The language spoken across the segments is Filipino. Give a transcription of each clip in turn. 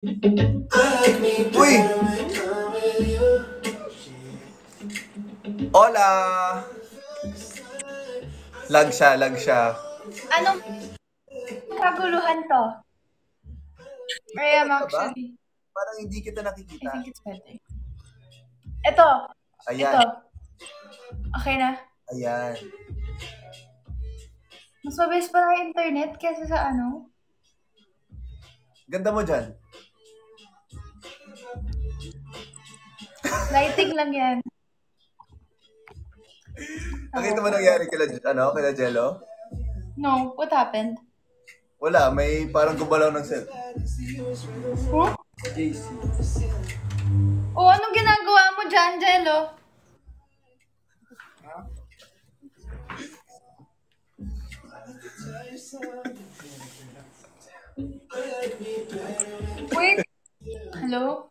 Uy! Hola! Lag siya. Anong kaguluhan to? I am Ka ba? actually. Parang hindi kita I nakikita. think it's better. Ito. Ayan. Ito. Okay na? Ayan. Mas mabilis pala yung internet kaysa sa ano. Ganda mo dyan. Lighting lang yan. Nakita mo nangyari kila Jello? No, what happened? Wala, may parang gumalaw ng set. Huh? JC. Oh, anong ginagawa mo dyan, Jello? Wait. Hello?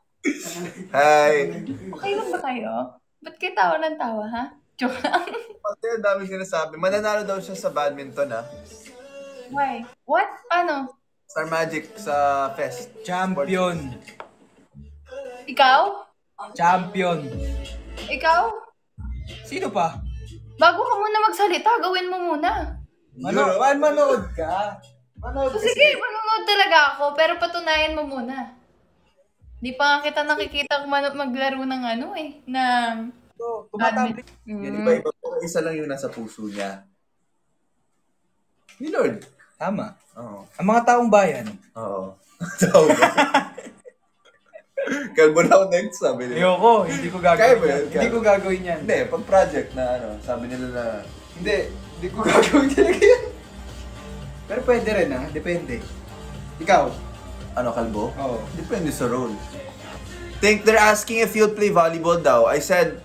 Hi! Okay lang ba kayo? Ba't kayo tawa ng tawa, ha? Joke lang. Pati ang dami sinasabi. Mananalo daw siya sa badminton, ha? Why? What? Ano? Star Magic sa Fest. Champion. Ikaw? Champion. Ikaw? Sino pa? Bago ka muna magsalita, gawin mo muna. Manood ka. Manood ka. Sige, manonood talaga ako, pero patunayan mo muna. Di pa nga kita nakikita maglaro ng ano eh, ng... Tumatablik. Yan iba-iba. Pero isa lang yung nasa puso niya. Ni Lord. Tama. Oo. Ang mga taong bayan. Oo. Tawag. Kalbo na ako next, sabi nila. Ayoko, hindi ko gagawin Kaya ba yan. yun? Hindi ko gagawin yan. Hindi, pag project na ano, sabi nila na... Hindi ko gagawin talaga yan. Pero pwede rin depende. Ikaw? Ano, kalbo? Oo. Depende sa role. Think they're asking if you'll play volleyball daw. I said,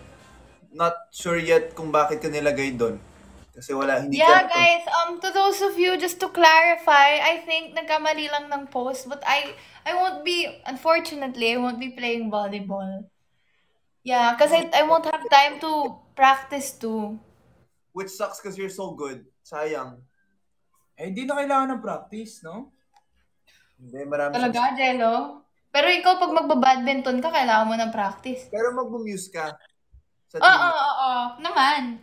not sure yet kung bakit ka nilagay doon. Kasi wala, hindi Yeah, ka... guys, to those of you, just to clarify, I think nagkamali lang ng post, but I won't be, unfortunately, I won't be playing volleyball. Yeah, kasi I won't have time to practice too. Which sucks because you're so good. Sayang. Eh, hindi na kailangan ng practice, no? Hindi, marami Talaga, Jello? Pero ikaw, pag magbabadminton ka, kailangan mo ng practice. Pero mag-muse ka. Sa Oo, naman.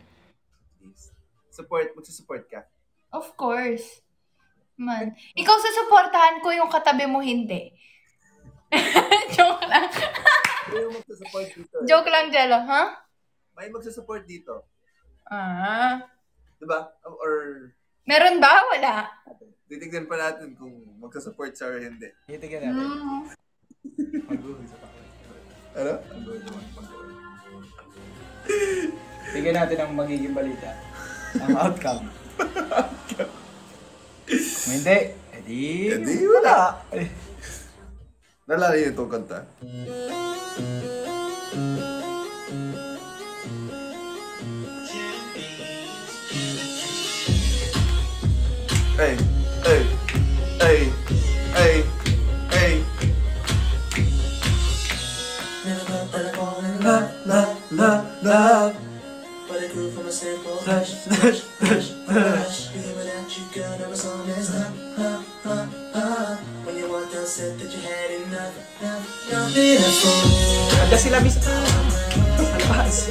Magsusupport ka. Of course. Man. Ikaw susuportahan ko yung katabi mo hindi. Joke lang. May magsusupport dito. Joke lang, Jello, ha? May magsusupport dito. Ah. Diba? Or Meron ba? Wala. titignan pa natin kung magsusupport siya or hindi. Titignan natin. Ano? Tignan natin ang magiging balita. Ang outcome. Kung hindi, edi wala. Nalala niyo itong kanta? Hey. Love. But it grew from a simple hush, hush, hush, hush. Even without you, girl, there was always when you walked out, said that you had enough. Handa sila bis. Palabas.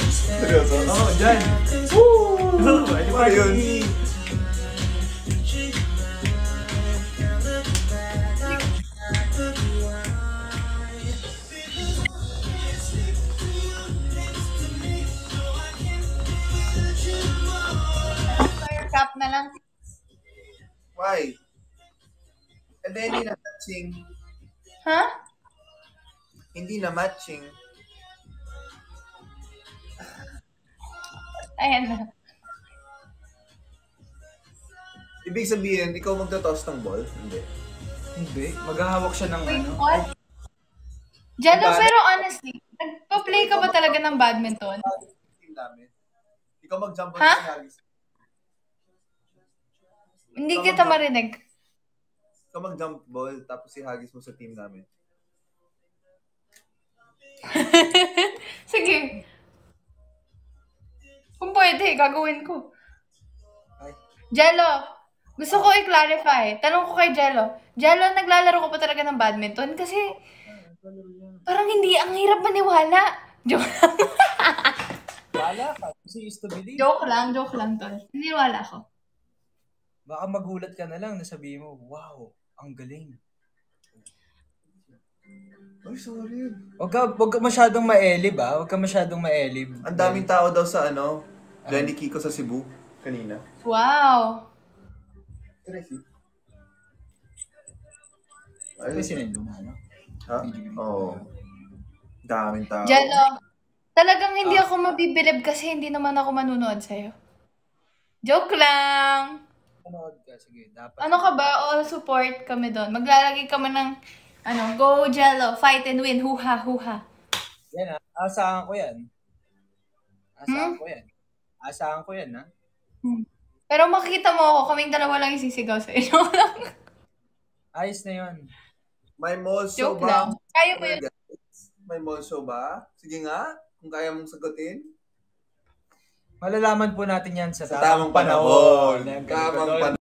Seryoso? Oo, dyan. Woo! Ano yun? Fire cap na lang. Why? And then hindi na matching. Ha? Hindi na matching. Ayan na. Ibig sabihin, ikaw magtotoss ng ball? Hindi. Hindi. Maghahawak siya ng Wait, ano. what? Jello, Bad- pero honestly, nagpa-play ka ba talaga ng badminton? Team namin. Ikaw mag-jump Ha? si Haggis. Hindi kita marinig. Ikaw mag-jump ball, tapos si Haggis mo sa team namin. Sige. Kung pwede, gagawin ko. Ay. Jello, Gusto ko i-clarify. Tanong ko kay Jello. Jello, naglalaro ko pa talaga ng badminton? Kasi parang hindi, ang hirap maniwala. Joke lang. Wala ka. Kasi used to believe. Joke lang, tol. Niniwala ko. Baka magulat ka na lang na sabihin mo, wow, ang galing. Ay, sorry. Wag ka masyadong maelib, ah. Wag ka masyadong maelib. Ang daming tao daw sa Johnny Kiko sa Cebu kanina. Wow. Tracy. Ay, sinendo na, no? Ha? Oo. Daming tao. Jello, talagang hindi ako mabibilib kasi hindi naman ako manunood sa'yo. Joke lang. Panood ka, sige. Dapat. Ano ka ba? All support kami doon. Maglalagay kami ng, go Jello, fight and win, huha, huha. Yan, ah. Asahan ko yan. Asahan ko yan, ha? Pero makikita mo ako, kaming dalawa lang isisigaw sa inyo. Ayos na yun. May mall show Joke ba? lang. Kaya mo yun. May mall show ba? Sige nga, kung kaya mong sagutin. Malalaman po natin yan sa Sa tamang panahon. Ayan, Tamang ganun. panahon.